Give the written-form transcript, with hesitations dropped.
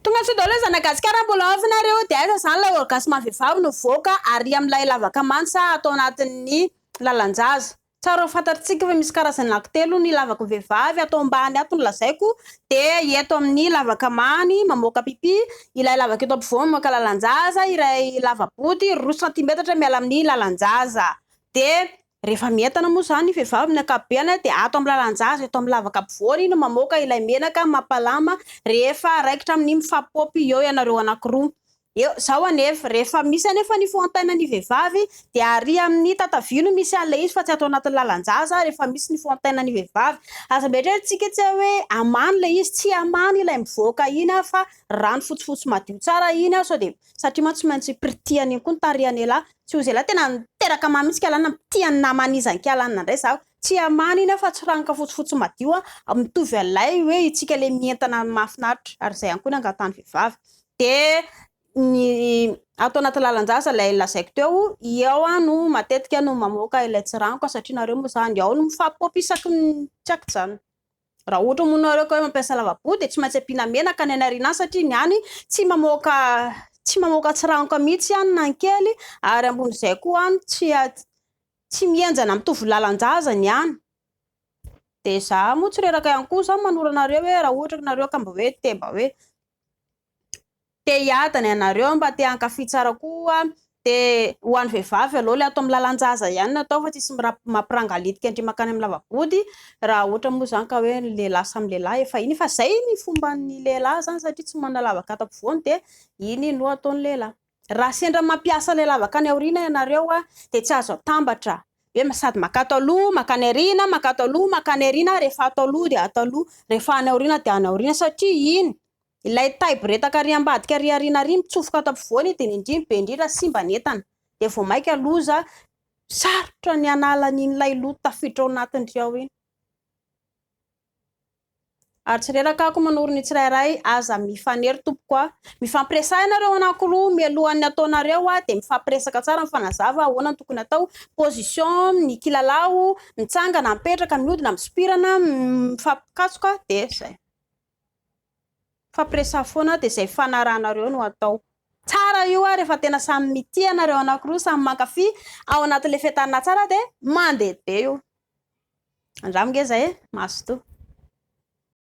Tonga tsy daholo zanagasikara mbola avy nareo dia aiza zany la orgasme vehivavy no voaka ary amin'ilay lavaka mansa atao anatin'ny lalanjaza. Tsara fantatritsika fa misy karazany anankitelo ny lavaka vehivavy atao ambany ato no lazaiko dia eto amin'ny lavaka many mamoaka pipi, ilay lavaka eto ampovoany mamoaka lalanjaza, ilay lava-body roa santimetatra miala amin'ny lalanjaza. Dia rehefa mientana moa zany ny vehivavy amin'ny ankapobeny dia ato amin'ny lalanjaza eto amin'ny lavaka ampovoany no mamoaka ilay menaka mampalama rehefa raikitra amin'ny mifampopy eo ianareo anankiroa. Eo zao anefa rehefa misy anefa ny fontainany vehivavy dia ary amin'ny tatavy no misy an'ilay izy fa tsy atao anatin'ny lalanjaza rehefa misy ny fontainany vehivavy. Aza betrehantsika tsy hoe amany ilay izy, tsy amany ilay mivoaka iny fa rano fotsifotsy madio tsara iny sao dia satria mantsy maintsy piritiany iny koa ny tarihany lahy. Tsy ho zay tena miteraka mamy mihitsy kalana tiany namany izan-kalana indray zao. Tsy amany iny fa tsy ranaka fotsifotsy madio mitovy alay hoe itsika le mientana mahafinaritra ary zay ihany koa ny angatahany vehivavy. Dia ny atao anaty lalanjaza ilay lazaiko teo eo no matetika no mamoaka ilay tsiranoko satria nareo moa zany ao no mifampopy isaky ny tsakijano. Raha ohatra moa nareo ka hoe mampiasa lava-body dia tsy maintsy ampiana menaka ny anarina satria ny any tsy mamoaka tsiranoko mihitsy any na kely ary ambon'izay koa any tsy mienjana mitovy lalanjaza ny any. Dia za moa tsy reraka ihany koa za manoro anareo hoe raha ohatra ka nareo ka mba hoe teba hoe te hiadana ianareo mba te hankafy tsara koa dia ho an'ny vehivavy aloha le atao amin'ny lalanjaza ihany natao fa tsisy mampirangalitika indray makany amin'ny lava-body raha ohatra moa zany ka hoe lehilahy samy lehilahy efa iny fa zay ny fomban'ny lehilahy zany satria tsy manana lavaka ato ampovoany dia iny no ataon'ny lehilahy. Raha sendra mampiasa le lavaka any aoriana ianareo dia tsy azo atambatra hoe sady makato aloha makany aoriana, makato aloha makany aoriana, rehefa atao aloha dia atao aloha, rehefa any aoriana dia any aoriana satria iny ilay taiboretaka ary ambadika ary aoriana ary mitsofoka ato ampovoany dia indrindra be indrindra simba ny entana dia vao maika loza sarotra ny analany ilay loto tafiditra ao anatiny ao iny. Ary tsy reraka ako manoro ny tsirairay aza mifanery tompoka mifampiresahana ianareo anankiroa mialohan'ny ataonareo dia mifampiresaka tsara mifanazava ahoana ny tokony atao, position, ny kilalao, mitsangana, mipetraka, mihodina, misopirana, mifampikasoka dia zay. Fampiresah foana dia zay fanarahanareo no atao. Tsara io rehefa tena samy mitia ianareo anankiroa samy mankafy ao anatin'ilay fiatanana tsara dia mandeha be io. Andramige zay maso to.